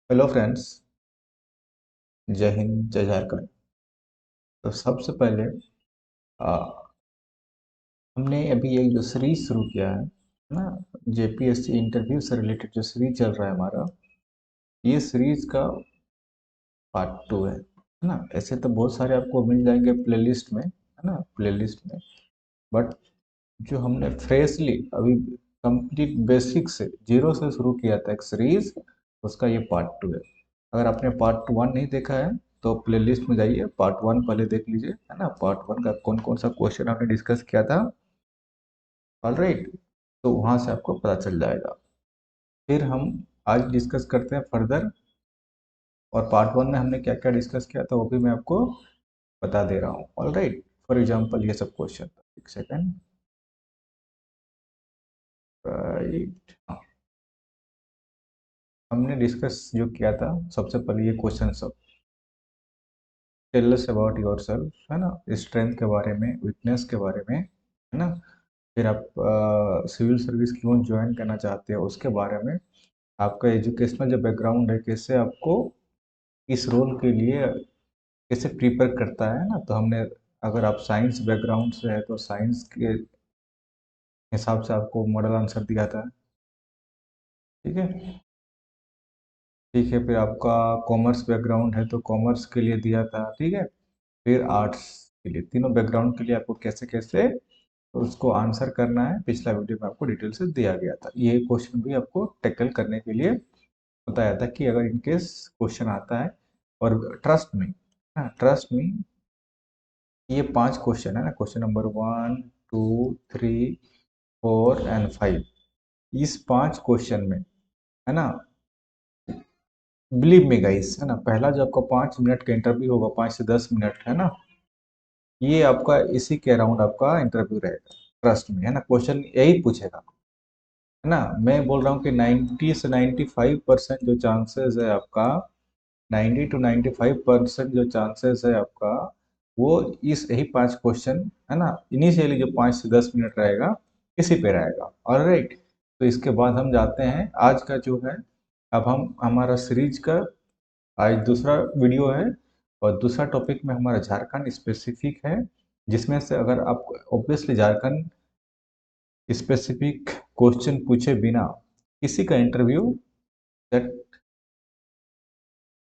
Hello friends. जय हिंद, जय झारखंड। तो सबसे पहले आ, हमने अभी एक जो सीरीज शुरू किया है ना, जेपीएससी इंटरव्यू से रिलेटेड जो सीरीज चल रहा है हमारा, ये सीरीज का पार्ट 2 है ना। ऐसे तो बहुत सारे आपको मिल जाएंगे प्लेलिस्ट में, है ना, प्लेलिस्ट में। बट जो हमने फ्रेशली अभी कंप्लीट बेसिक से जीरो से शुरू किया था एक सीरीज, उसका ये पार्ट 2 है। अगर आपने पार्ट 1 नहीं देखा है तो प्लेलिस्ट में जाइए, पार्ट 1 पहले देख लीजिए, है ना। पार्ट 1 का कौन कौन सा क्वेश्चन आपने डिस्कस किया था, ऑलराइट। तो वहाँ से आपको पता चल जाएगा। फिर हम आज डिस्कस करते हैं फर्दर, और पार्ट 1 में हमने क्या क्या डिस्कस किया था वो भी मैं आपको बता दे रहा हूँ, ऑलराइट। फॉर एग्जाम्पल ये सब क्वेश्चन, एक सेकेंड, राइट। हमने डिस्कस जो किया था, सबसे पहले ये क्वेश्चन सब, टेल अस अबाउट योरसेल्फ, है ना, स्ट्रेंथ के बारे में, वीकनेस के बारे में, है ना। फिर आप सिविल सर्विस क्यों ज्वाइन करना चाहते हो उसके बारे में, आपका एजुकेशनल जो बैकग्राउंड है कैसे आपको इस रोल के लिए कैसे प्रिपेयर करता है ना। तो हमने, अगर आप साइंस बैकग्राउंड से है तो साइंस के हिसाब से आपको मॉडल आंसर दिया था, ठीक है। ठीक है, फिर आपका कॉमर्स बैकग्राउंड है तो कॉमर्स के लिए दिया था, ठीक है। फिर आर्ट्स के लिए, तीनों बैकग्राउंड के लिए आपको कैसे कैसे उसको आंसर करना है, पिछला वीडियो में आपको डिटेल से दिया गया था। ये क्वेश्चन भी आपको टैकल करने के लिए बताया था कि अगर इनकेस क्वेश्चन आता है, और ट्रस्ट में, हाँ ट्रस्ट में, ये 5 क्वेश्चन है ना, क्वेश्चन नंबर 1, 2, 3, 4 एंड 5, इस 5 क्वेश्चन में, है ना, बिलीव मी गाइस, है ना, पहला जो आपका 5 मिनट का इंटरव्यू होगा, 5 से 10 मिनट, है ना, ये आपका इसी के अराउंड आपका इंटरव्यू रहेगा, ट्रस्ट में, है ना। क्वेश्चन यही पूछेगा, है ना। मैं बोल रहा हूँ कि 90 से 95% जो चांसेस है आपका, 90 to 95% जो चांसेस है आपका, वो इस यही 5 क्वेश्चन, है ना, इनिशियली जो 5 से 10 मिनट रहेगा, इसी पे रहेगा, ऑलराइट। तो इसके बाद हम जाते हैं आज का जो है, अब हम हमारा सीरीज का आज दूसरा वीडियो है, और दूसरा टॉपिक में हमारा झारखंड स्पेसिफिक है, जिसमें से अगर आप ऑब्वियसली झारखंड स्पेसिफिक क्वेश्चन पूछे बिना किसी का interview, that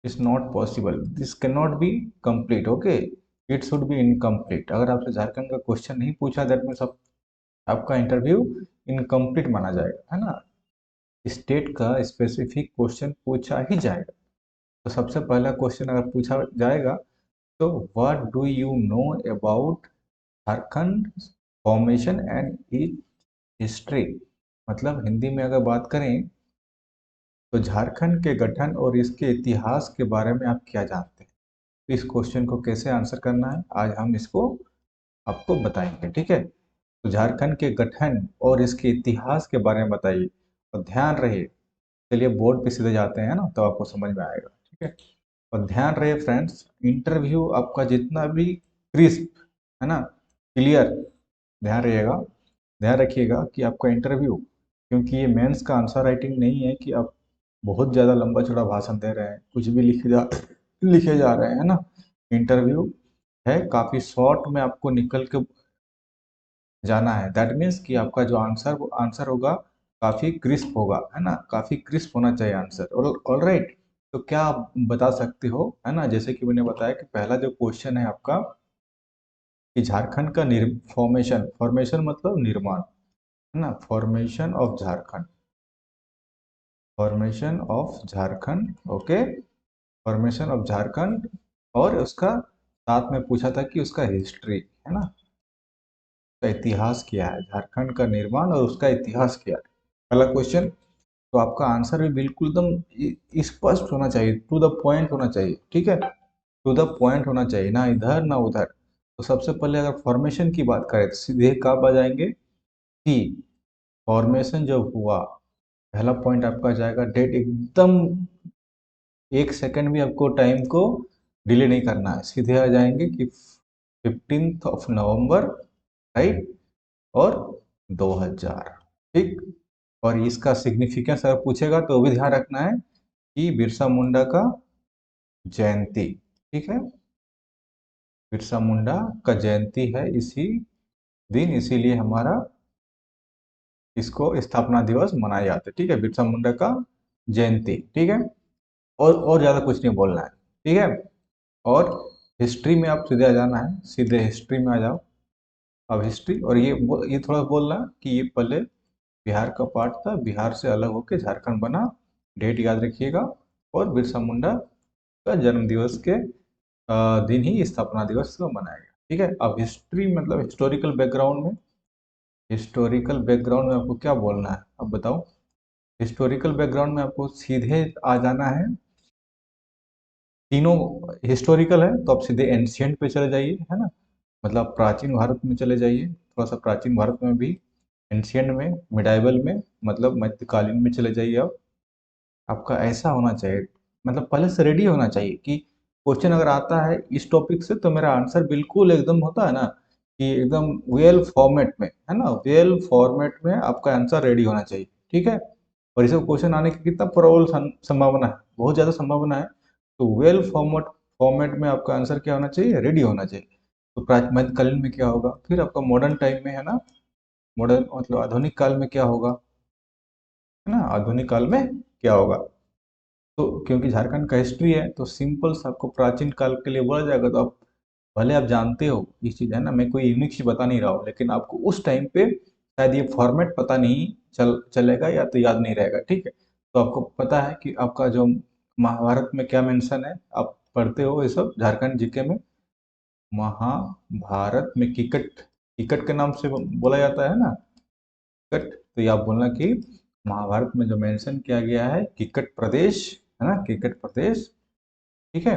is not possible, this can not be complete, okay, it should be incomplete. अगर आपसे झारखंड का क्वेश्चन नहीं पूछा, दैट मीन्स आपका इंटरव्यू इनकम्प्लीट माना जाएगा, है ना। स्टेट का स्पेसिफिक क्वेश्चन पूछा ही जाएगा। तो सबसे पहला क्वेश्चन अगर पूछा जाएगा, तो what do you know about Jharkhand formation and it history, मतलब हिंदी में अगर बात करें तो झारखंड के गठन और इसके इतिहास के बारे में आप क्या जानते हैं। इस क्वेश्चन को कैसे आंसर करना है, आज हम इसको आपको बताएंगे, ठीक है। तो झारखंड के गठन और इसके इतिहास के बारे में बताइए, और ध्यान रहे, चलिए बोर्ड पे सीधे जाते हैं ना, तो आपको समझ में आएगा, ठीक है। और ध्यान रहे फ्रेंड्स, इंटरव्यू आपका जितना भी क्रिस्प, है ना, क्लियर, ध्यान रहिएगा, ध्यान रखिएगा कि आपका इंटरव्यू, क्योंकि ये मेंस का आंसर राइटिंग नहीं है कि आप बहुत ज़्यादा लंबा चौड़ा भाषण दे रहे हैं, कुछ भी लिखे जा रहे हैं, है ना। इंटरव्यू है काफ़ी शॉर्ट में, आपको निकल के जाना है, दैट मीन्स कि आपका जो आंसर, वो आंसर होगा काफ़ी क्रिस्प होगा, है ना, काफ़ी क्रिस्प होना चाहिए आंसर, और ऑलराइट। तो क्या आप बता सकते हो, है ना, जैसे कि मैंने बताया कि पहला जो क्वेश्चन है आपका, कि झारखंड का फॉर्मेशन, फॉर्मेशन मतलब निर्माण, है ना, formation of Jharkhand, formation of Jharkhand, okay, formation of Jharkhand, और उसका साथ में पूछा था कि उसका हिस्ट्री, है ना, का इतिहास क्या है, झारखंड का निर्माण और उसका इतिहास क्या है, पहला क्वेश्चन। तो आपका आंसर भी बिल्कुल एकदम स्पष्ट होना चाहिए, टू द पॉइंट होना चाहिए, ठीक है, टू द पॉइंट होना चाहिए, ना इधर ना उधर। तो सबसे पहले अगर फॉर्मेशन की बात करें तो सीधे कब आ जाएंगे कि फॉर्मेशन जब हुआ, पहला पॉइंट आपका जाएगा डेट, एकदम 1 सेकंड भी आपको टाइम को डिले नहीं करना है, सीधे आ जाएंगे कि 15 नवंबर, राइट, और 2000, ठीक। और इसका सिग्निफिकेंस अगर पूछेगा तो भी ध्यान रखना है कि बिरसा मुंडा का जयंती, ठीक है, बिरसा मुंडा का जयंती है इसी दिन, इसीलिए हमारा इसको स्थापना दिवस मनाया जाता है, ठीक है, बिरसा मुंडा का जयंती, ठीक है। और ज़्यादा कुछ नहीं बोलना है, ठीक है। और हिस्ट्री में आप सीधे आ जाना है, सीधे हिस्ट्री में आ जाओ। अब हिस्ट्री, और ये थोड़ा बोलना कि ये पहले बिहार का पार्ट था, बिहार से अलग होकर झारखंड बना, डेट याद रखिएगा। और बिरसा मुंडा का जन्म दिवस के दिन ही स्थापना दिवस को मनाया गया, ठीक है। अब हिस्ट्री मतलब हिस्टोरिकल बैकग्राउंड में आपको क्या बोलना है, अब बताओ। हिस्टोरिकल बैकग्राउंड में आपको सीधे आ जाना है, तीनों हिस्टोरिकल है तो आप सीधे एंशियंट पे चले जाइए, है ना, मतलब प्राचीन भारत में चले जाइए, थोड़ा सा प्राचीन भारत में भी, एंशियंट में, मिडाइवल में, मतलब मध्यकालीन में चले जाइए आप। आपका ऐसा होना चाहिए, मतलब पहले से रेडी होना चाहिए कि क्वेश्चन अगर आता है इस टॉपिक से तो मेरा आंसर बिल्कुल एकदम होता है ना, कि एकदम वेल फॉर्मेट में, है ना, वेल फॉर्मेट में आपका आंसर रेडी होना चाहिए, ठीक है। और ये सब क्वेश्चन आने की कितना प्रबल संभावना है, बहुत ज़्यादा संभावना है। तो वेल फॉर्मेट फॉर्मेट में आपका आंसर क्या होना चाहिए, रेडी होना चाहिए। तो मध्यकालीन में क्या होगा, फिर आपका मॉडर्न टाइम में, है ना, मॉडर्न मतलब आधुनिक काल में क्या होगा, है ना, आधुनिक काल में क्या होगा। तो क्योंकि झारखंड का हिस्ट्री है तो सिंपल सा आपको प्राचीन काल के लिए बोला जाएगा, तो आप भले आप जानते हो ये चीज़, है ना, मैं कोई यूनिक चीज़ बता नहीं रहा हूँ, लेकिन आपको उस टाइम पे शायद ये फॉर्मेट पता नहीं चलेगा या तो याद नहीं रहेगा, ठीक है। तो आपको पता है कि आपका जो महाभारत में क्या मेंशन है, आप पढ़ते हो ये सब झारखंड जीके में। महाभारत में किकट, किकट के नाम से बोला जाता है ना, किकट। तो ये आप बोलना कि महाभारत में जो मेंशन किया गया है किकट प्रदेश, है ना, किकट प्रदेश, ठीक है,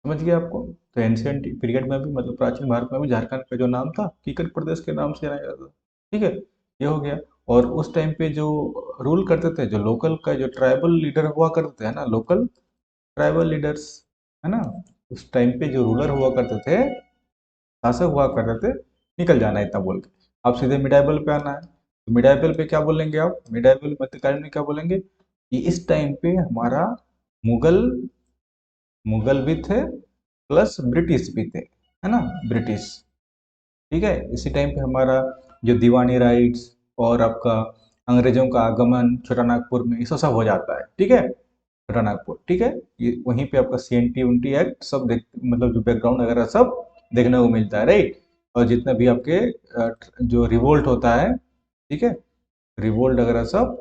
समझ गया आपको। तो एंशियंट पीरियड में भी, मतलब प्राचीन भारत में भी झारखंड का जो नाम था किकट प्रदेश के नाम से जाना जाता था, ठीक है, ये हो गया। और उस टाइम पे जो रूल करते थे, जो लोकल का जो ट्राइबल लीडर हुआ करते थे, है ना, लोकल ट्राइबल लीडर्स, है ना, उस टाइम पे जो रूलर हुआ करते थे, शासक हुआ करते थे, निकल जाना है इतना बोल के। आप सीधे मिडाइवल पे आना है, तो मिडाइवल पे क्या बोलेंगे आप, मिडाइवल मध्यकालीन में क्या बोलेंगे कि इस टाइम पे हमारा मुगल मुगल भी थे प्लस ब्रिटिश भी थे, है ना, ब्रिटिश, ठीक है। इसी टाइम पे हमारा जो दीवानी राइट्स और आपका अंग्रेजों का आगमन छोटा नागपुर में, ये सब हो जाता है, ठीक है, छोटा नागपुर, ठीक है। ये वहीं पे आपका CNT उनटी एक्ट सब मतलब जो बैकग्राउंड वगैरह सब देखने को मिलता है, राइट। और जितने भी आपके जो रिवोल्ट होता है, ठीक है, रिवोल्ट वगैरह सब,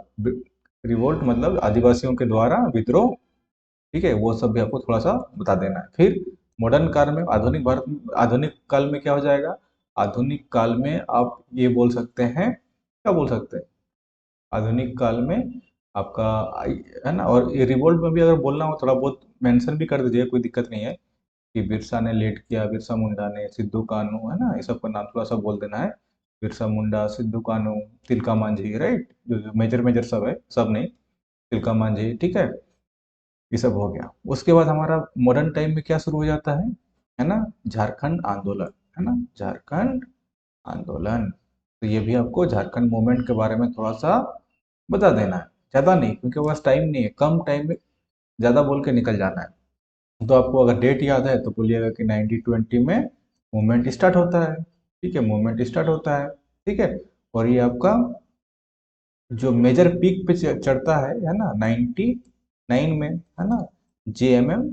रिवोल्ट मतलब आदिवासियों के द्वारा विद्रोह, ठीक है, वो सब भी आपको थोड़ा सा बता देना है। फिर मॉडर्न काल में, आधुनिक काल में क्या हो जाएगा, आधुनिक काल में आप ये बोल सकते हैं, क्या बोल सकते हैं, आधुनिक काल में आपका है ना। और ये रिवोल्ट में भी अगर बोलना हो थोड़ा बहुत मेंशन भी कर दीजिए, कोई दिक्कत नहीं है, कि बिरसा ने लेट किया, बिरसा मुंडा ने, सिद्धू कानू, है ना, ये सब का नाम थोड़ा सा बोल देना है, बिरसा मुंडा, सिद्धू कानू, तिलका मांझी, राइट, जो मेजर मेजर सब है, सब नहीं, तिलका मांझी, ठीक है, ये सब हो गया। उसके बाद हमारा मॉडर्न टाइम में क्या शुरू हो जाता है ना, झारखंड आंदोलन, है ना, झारखंड आंदोलन। तो ये भी आपको झारखंड मूवमेंट के बारे में थोड़ा सा बता देना है, ज़्यादा नहीं, क्योंकि बस टाइम नहीं है, कम टाइम में ज़्यादा बोल के निकल जाना है। तो आपको अगर डेट याद है तो बोलिएगा कि 1920 में मूवमेंट स्टार्ट होता है, ठीक है, मूवमेंट स्टार्ट होता है, ठीक है। और ये आपका जो मेजर पीक पे चढ़ता है ना, 99 में, है ना, JMM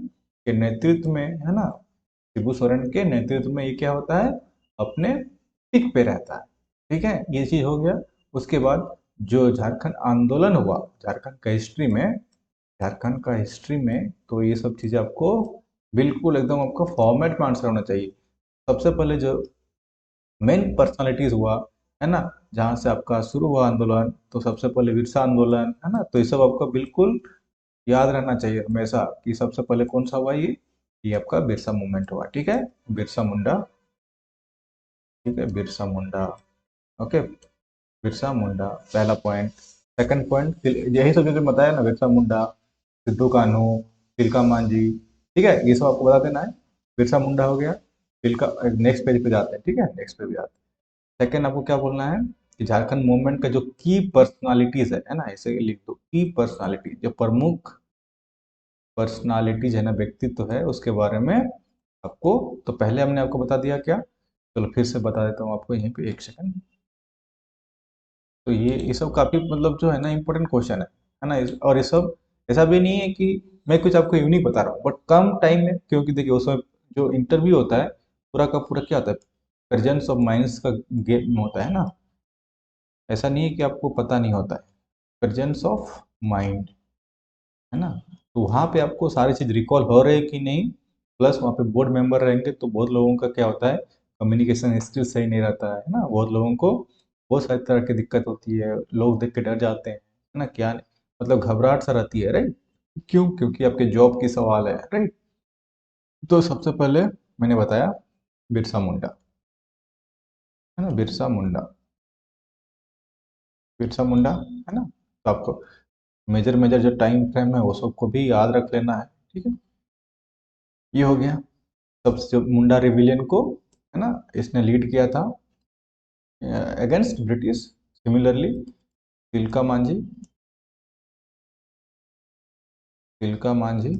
के नेतृत्व में, है ना, शिबू सोरेन के नेतृत्व में ये क्या होता है, अपने पीक पे रहता है, ठीक है, ये चीज हो गया। उसके बाद जो झारखंड आंदोलन हुआ, झारखंड का हिस्ट्री में तो ये सब चीजें आपको बिल्कुल एकदम आपका फॉर्मेट में आंसर होना चाहिए। सबसे पहले जो मेन पर्सनालिटीज हुआ, है ना, जहाँ से आपका शुरू हुआ आंदोलन, तो सबसे पहले बिरसा आंदोलन, है ना, तो ये सब आपको बिल्कुल याद रहना चाहिए हमेशा कि सबसे पहले कौन सा हुआ, ये आपका बिरसा मूवमेंट हुआ, ठीक है, बिरसा मुंडा, ठीक है, बिरसा मुंडा, ओके, बिरसा मुंडा पहला पॉइंट। सेकंड पॉइंट, यही सब जो बताया ना, बिरसा मुंडा, सिद्धू कान्हू, तिलका मांझी, ठीक है, ये सब आपको बता देना है। बिरसा मुंडा हो गया, तिलका, नेक्स्ट पेज पे जाते हैं, ठीक है, नेक्स्ट पेज पे जाते हैं। सेकंड आपको क्या बोलना है, कि झारखंड मूवमेंट का जो की पर्सनालिटीज है ना, ऐसे लिख दो, की पर्सनालिटी, जो प्रमुख पर्सनालिटीज है ना, व्यक्तित्व है, उसके बारे में आपको, तो पहले हमने आपको बता दिया क्या, चलो फिर से बता देता हूँ आपको यहीं पे, एक सेकंड। तो ये सब काफी मतलब जो है ना इम्पोर्टेंट क्वेश्चन है ना, और ये सब ऐसा भी नहीं है कि मैं कुछ आपको यूनिक बता रहा हूँ, बट कम टाइम में, क्योंकि देखिए उसमें जो इंटरव्यू होता है पूरा का पूरा क्या होता है, प्रेजेंस ऑफ माइंड्स का गेम होता है ना, ऐसा नहीं है कि आपको पता नहीं होता है, प्रेजेंस ऑफ माइंड, है ना। तो वहाँ पे आपको सारी चीज़ रिकॉल हो रही है कि नहीं, प्लस वहाँ पे बोर्ड मेंबर रहेंगे तो बहुत लोगों का क्या होता है, कम्युनिकेशन स्किल सही नहीं रहता है ना, बहुत लोगों को बहुत सारी तरह की दिक्कत होती है, लोग देख के डर जाते हैं, है ना, क्या मतलब घबराहट सा रहती है, राइट। क्यों? क्योंकि आपके जॉब की सवाल है, राइट। तो सबसे पहले मैंने बताया बिरसा मुंडा, है ना, बिरसा मुंडा, बिरसा मुंडा, है ना। तो आपको मेजर मेजर जो टाइम फ्रेम है वो सबको भी याद रख लेना है, ठीक है। ये हो गया। सबसे जो मुंडा रिविलियन को, है ना, इसने लीड किया था against British. Similarly Tilka Manjhi, Tilka Manjhi,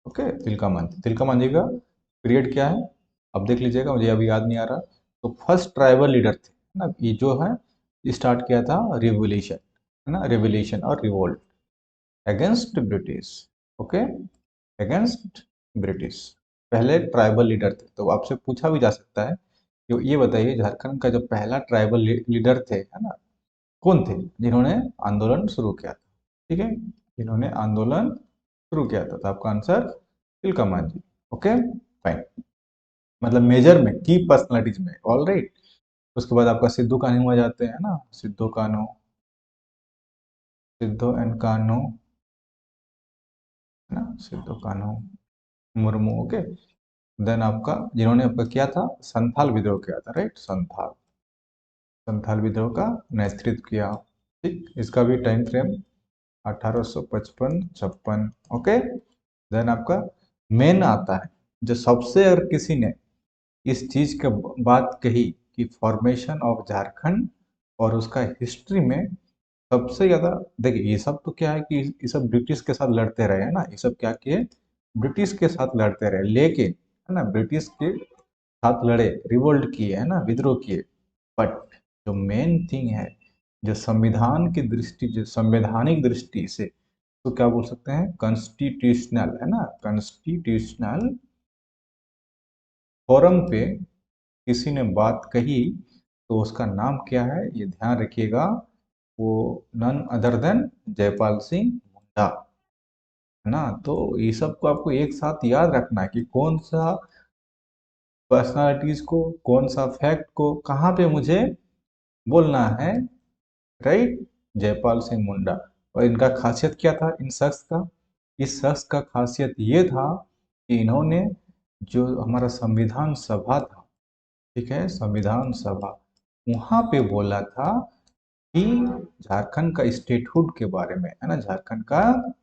okay, Tilka Manjhi, Tilka Manjhi का पीरियड क्या है, अब देख लीजिएगा, मुझे अभी याद नहीं आ रहा। तो फर्स्ट ट्राइबल लीडर थे, है ना, ये जो है स्टार्ट किया था रिवोल्यूशन, है ना, रिवोल्यूशन और revolt against British, okay, against British. पहले ट्राइबल लीडर थे, तो आपसे पूछा भी जा सकता है कि ये बताइए झारखंड का जो पहला ट्राइबल लीडर थे, है ना, कौन थे, जिन्होंने आंदोलन शुरू किया था, ठीक है, जिन्होंने आंदोलन शुरू किया था, तो आपका answer Tilka Manjhi, okay, fine. मतलब मेजर में, की पर्सनालिटीज में, ऑल राइट। उसके बाद आपका सिद्धू कान्हू आ जाते हैं ना, सिद्धू कान्हू, सिद्धू एंड कान्हू, है ना, सिद्धू कान्हू मुर्मू, ओके। देन आपका जिन्होंने आपका किया था संथाल विद्रोह किया था, राइट, संथाल, संथाल विद्रोह का नेतृत्व किया, ठीक, इसका भी टाइम फ्रेम 1855-56, ओके। देन आपका मेन आता है, जो सबसे अगर किसी ने इस चीज का बात कही कि फॉर्मेशन ऑफ झारखंड और उसका हिस्ट्री में सबसे ज्यादा, देखिए ये सब तो क्या है कि ये सब ब्रिटिश के साथ लड़ते रहे, है ना, ये सब क्या किए, ब्रिटिश के साथ लड़ते रहे, लेकिन, है ना, ब्रिटिश के साथ लड़े, रिवोल्ट किए, है ना, विद्रोह किए, बट जो मेन थिंग है, जो संविधान की दृष्टि, जो संवैधानिक दृष्टि से, तो क्या बोल सकते हैं, कॉन्स्टिट्यूशनल, है ना, कॉन्स्टिट्यूशनल फोरम पे किसी ने बात कही, तो उसका नाम क्या है, ये ध्यान रखिएगा, वो none other than Jaipal Singh Munda, है ना। तो ये सब को आपको एक साथ याद रखना है कि कौन सा पर्सनालिटीज को, कौन सा फैक्ट को कहाँ पे मुझे बोलना है, राइट, जयपाल सिंह मुंडा। और इनका खासियत क्या था, इन शख्स का, इस शख्स का खासियत ये था कि इन्होंने जो हमारा संविधान सभा था, ठीक है, संविधान सभा, वहाँ पे बोला था कि झारखंड का स्टेटहुड के बारे में, है ना, झारखंड का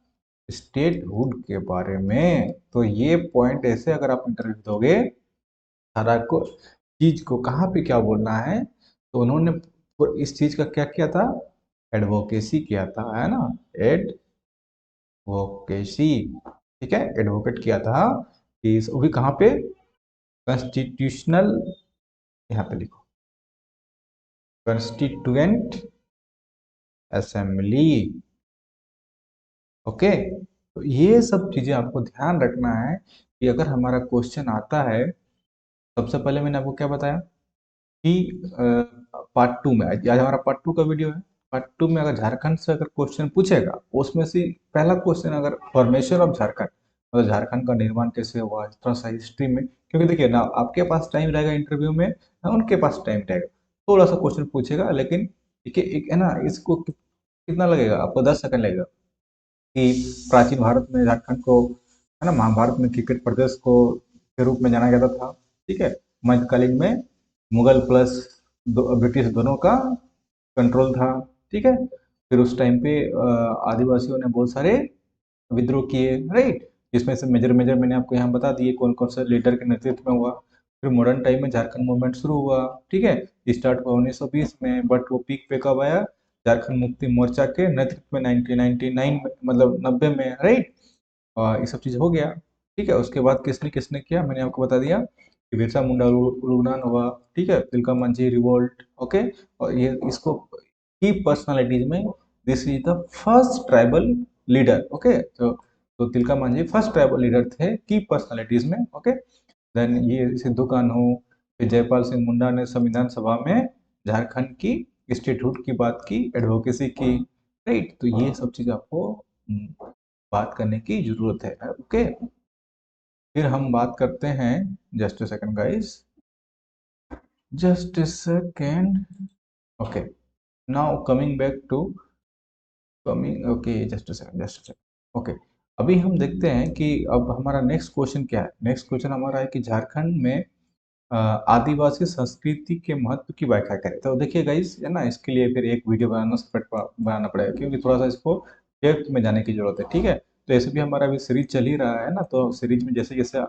स्टेटहुड के बारे में। तो ये पॉइंट ऐसे अगर आप इंटरव्यू दोगे, सारा को चीज को कहाँ पे क्या बोलना है, तो उन्होंने इस चीज का क्या किया था, एडवोकेसी किया था, है ना, एडवोकेसी, ठीक है, एडवोकेट किया था कि वो भी कहाँ पे, कॉन्स्टिट्यूशनल, यहाँ पे लिखो, कॉन्स्टिट्यूएंट असेंबली, ओके। तो ये सब चीजें आपको ध्यान रखना है कि अगर हमारा क्वेश्चन आता है, सबसे पहले मैंने आपको क्या बताया कि पार्ट टू में, आज आज हमारा पार्ट टू का वीडियो है, पार्ट टू में अगर झारखंड से अगर क्वेश्चन पूछेगा, उसमें से पहला क्वेश्चन अगर फॉर्मेशन ऑफ झारखंड, मतलब झारखंड का निर्माण कैसे हुआ, थोड़ा सा हिस्ट्री में, क्योंकि देखिए ना आपके पास टाइम रहेगा इंटरव्यू में, ना उनके पास टाइम रहेगा, थोड़ा सा क्वेश्चन पूछेगा, लेकिन ठीक है, एक है ना, इसको कितना लगेगा आपको, 10 सेकंड लगेगा कि प्राचीन भारत में झारखंड को, है ना, महाभारत में क्रिकेट प्रदेश को के रूप में जाना जाता था, ठीक है, मध्यकालीन में मुगल प्लस ब्रिटिश दोनों का कंट्रोल था, ठीक है, फिर उस टाइम पे आदिवासियों ने बहुत सारे विद्रोह किए, राइट, जिसमें से मेजर मेजर मैंने आपको यहाँ बता दिए कौन कौन से लीडर के नेतृत्व में हुआ। फिर मॉडर्न टाइम में झारखंड मूवमेंट शुरू हुआ, ठीक है, स्टार्ट हुआ 1920 में, बट वो पीक पे कब आया, झारखंड मुक्ति मोर्चा के नेतृत्व में 1999 में, मतलब 90 में, राइट। और ये सब चीज़ हो गया, ठीक है। उसके बाद किसने किसने किया, मैंने आपको बता दिया कि बिरसा मुंडा उलूगनान हुआ, ठीक है, तिलका मांझी रिवोल्ट, ओके। और ये इसको की पर्सनालिटीज में this is the first tribal leader, okay. तो Tilka Manjhi first tribal leader थे की पर्सनालिटीज में, ओके। देन ये सिद्धू कान्हू, फिर जयपाल सिंह मुंडा ने संविधान सभा में झारखंड की स्टेटहुड की बात की, एडवोकेसी की, राइट। तो ये सब चीज़ आपको बात करने की जरूरत है, ओके। फिर हम बात करते हैं, just a second guys, just a second, okay. Now coming back to coming, okay, just a second, just a second, okay. अभी हम देखते हैं कि अब हमारा नेक्स्ट क्वेश्चन क्या है। नेक्स्ट क्वेश्चन हमारा है कि झारखंड में आदिवासी संस्कृति के महत्व की व्याख्या करें। तो देखिए गाइस, है ना, इसके लिए फिर एक वीडियो बनाना सेपरेट बनाना पड़ेगा, क्योंकि थोड़ा सा इसको डेप्थ में जाने की जरूरत है, ठीक है। तो ऐसे भी हमारा अभी सीरीज चल ही रहा है ना, तो सीरीज में जैसे जैसे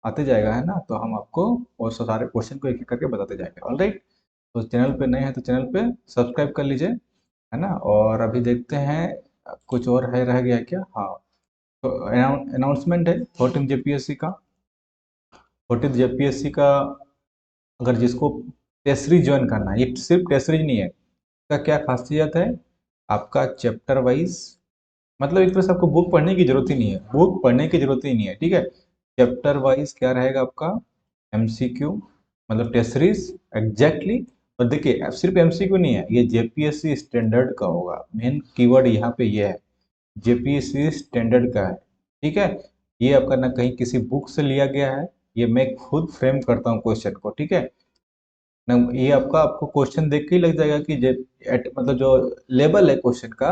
आते जाएगा, है ना, तो हम आपको और सारे क्वेश्चन को एक एक करके बताते जाएंगे, ऑल राइट। तो चैनल पे नए हैं तो चैनल पे सब्सक्राइब कर लीजिए, है ना। और अभी देखते हैं कुछ और है, रह गया क्या, हाँ। तो अनाउंसमेंट है 14 जेपीएससी का, 14 जेपीएससी का, अगर जिसको टेस्ट सीरीज ज्वाइन करना है, ये सिर्फ टेस्ट सीरीज नहीं है, इसका क्या खासियत है, आपका चैप्टर वाइज, मतलब एक तरह से आपको बुक पढ़ने की जरूरत ही नहीं है, बुक पढ़ने की जरूरत ही नहीं है, ठीक है। चैप्टर वाइज क्या रहेगा आपका, एमसीक्यू, मतलब टेस्ट सीरीज एग्जैक्टली। और देखिए अब सिर्फ एमसीक्यू नहीं है, ये जेपीएससी स्टैंडर्ड का होगा, मेन कीवर्ड यहाँ पे ये है, जेपीएससी स्टैंडर्ड का है, ठीक है। ये आपका ना कहीं किसी बुक से लिया गया है, ये मैं खुद फ्रेम करता हूँ क्वेश्चन को, ठीक है ना। ये आपका आपको क्वेश्चन देख के ही लग जाएगा कि मतलब जो लेवल है क्वेश्चन का,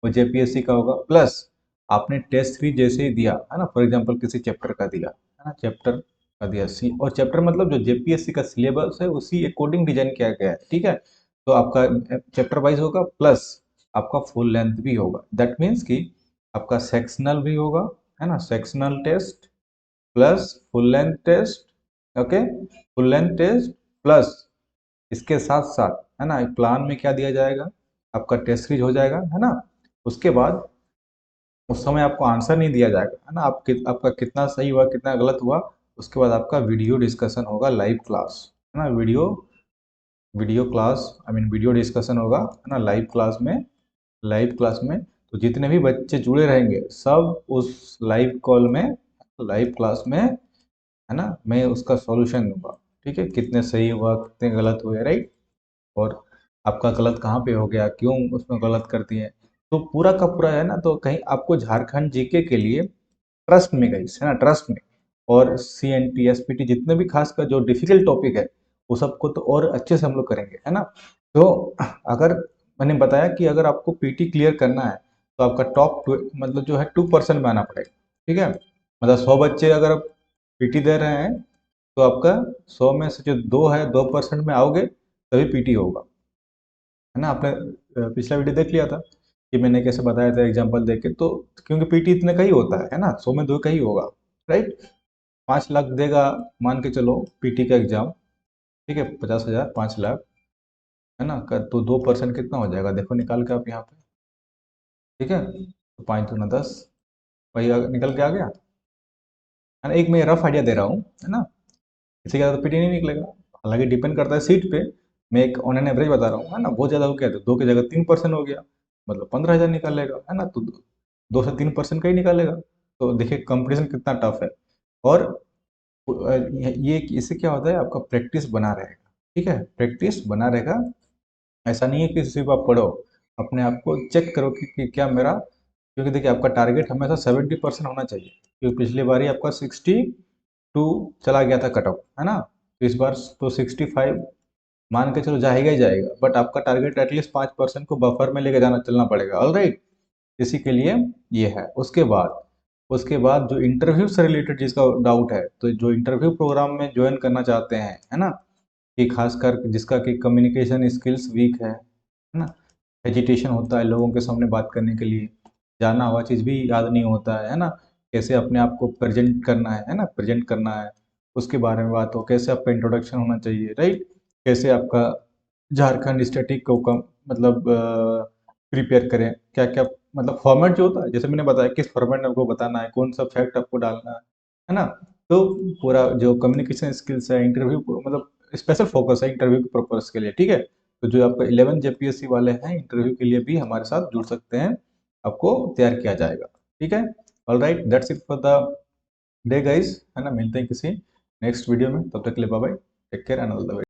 वो जेपीएससी का होगा। प्लस आपने टेस्ट सीरीज जैसे ही दिया है ना, फॉर एग्जांपल किसी चैप्टर का दिया है ना, चैप्टर का दिया सी, और चैप्टर मतलब जो जेपीएससी का सिलेबस है उसी अकॉर्डिंग डिजाइन किया गया है, ठीक है। तो आपका चैप्टर वाइज होगा, प्लस आपका फुल लेंथ भी होगा, दैट मीन्स कि आपका सेक्शनल भी होगा, है ना, sectional test plus full length test, okay, full length test plus इसके साथ साथ, है ना, प्लान में क्या दिया जाएगा, आपका टेस्ट सीरीज हो जाएगा, है ना। उसके बाद उस समय आपको आंसर नहीं दिया जाएगा, है ना, आपका कितना सही हुआ कितना गलत हुआ, उसके बाद आपका वीडियो डिस्कशन होगा, लाइव क्लास, है ना, video video class, I mean video discussion होगा, है ना, लाइव क्लास में, लाइव क्लास में। तो जितने भी बच्चे जुड़े रहेंगे सब उस लाइव कॉल में, लाइव क्लास में, है ना, मैं उसका सॉल्यूशन दूंगा, ठीक है, कितने सही हुआ कितने गलत हुए, राइट। और आपका गलत कहाँ पे हो गया, क्यों उसमें गलत कर दिए, तो पूरा का पूरा, है ना। तो कहीं आपको झारखंड जीके के लिए ट्रस्ट में गई, है ना, ट्रस्ट में। और सीएनटी एसपीटी जितने भी खास कर जो डिफिकल्ट टॉपिक है, वो सबको तो और अच्छे से हम लोग करेंगे, है ना। तो अगर मैंने बताया कि अगर आपको पीटी क्लियर करना है, तो आपका टॉप मतलब जो है 2% में आना पड़ेगा, ठीक है। मतलब 100 बच्चे अगर आप पीटी दे रहे हैं, तो आपका 100 में से जो दो है, 2% में आओगे तभी पीटी होगा, है ना। आपने पिछला वीडियो देख लिया था कि मैंने कैसे बताया था एग्जांपल देके, तो क्योंकि पीटी इतने का ही होता है ना, 100 में 2 का ही होगा, राइट। 5 लाख देगा, मान के चलो पीटी का एग्जाम, ठीक है, 50,000, 5 लाख, है ना, तो 2% कितना हो जाएगा, देखो निकाल के आप यहाँ पे, ठीक है। तो 5 दूना 10, वही निकल के आ गया, है ना। एक मैं रफ आइडिया दे रहा हूँ, है ना, इससे ज़्यादा तो पीटी नहीं निकलेगा। हालांकि डिपेंड करता है सीट पे, मैं एक ऑन एन एवरेज बता रहा हूँ, है ना। बहुत ज़्यादा हो गया तो 2 की जगह 3% हो गया, मतलब 15,000 निकालेगा, है ना। तो 2 से 3% का ही निकालेगा। तो देखिए कंपटीशन कितना टफ है। और ये इससे क्या होता है, आपका प्रैक्टिस बना रहेगा, ठीक है, प्रैक्टिस बना रहेगा। ऐसा नहीं है कि सिर्फ आप पढ़ो, अपने आप को चेक करो कि क्या मेरा, क्योंकि देखिए आपका टारगेट हमेशा 70% होना चाहिए, क्योंकि पिछली बार ही आपका 62 चला गया था कट ऑफ, है ना। तो इस बार तो 65 मान के चलो जाएगा ही जाएगा, बट आपका टारगेट एटलीस्ट 5% को बफर में लेके जाना चलना पड़ेगा, ऑल राइट। इसी के लिए ये है। उसके बाद जो इंटरव्यू से रिलेटेड जिसका डाउट है, तो जो इंटरव्यू प्रोग्राम में ज्वाइन करना चाहते हैं, है ना, कि खासकर जिसका कि कम्युनिकेशन स्किल्स वीक है ना, हेजिटेशन होता है लोगों के सामने बात करने के लिए, जाना हुआ चीज़ भी याद नहीं होता है ना, कैसे अपने आप को प्रेजेंट करना है ना, प्रेजेंट करना है, उसके बारे में बात हो, कैसे आपका इंट्रोडक्शन होना चाहिए, राइट, कैसे आपका झारखंड स्टैटिक को मतलब प्रिपेयर करें, क्या क्या मतलब फॉर्मेट जो होता है, जैसे मैंने बताया किस फॉर्मेट में आपको बताना है, कौन सा फैक्ट आपको डालना है ना। तो पूरा जो कम्युनिकेशन स्किल्स है, इंटरव्यू मतलब स्पेशल फोकस है इंटरव्यू के पर्पज के लिए, ठीक है। तो जो आपका 11 जेपीएससी वाले हैं, इंटरव्यू के लिए भी हमारे साथ जुड़ सकते हैं, आपको तैयार किया जाएगा, ठीक है। All right, that's it for the day guys, है ना। मिलते हैं किसी नेक्स्ट वीडियो में, तब तक के लिए bye bye, take care and all the way.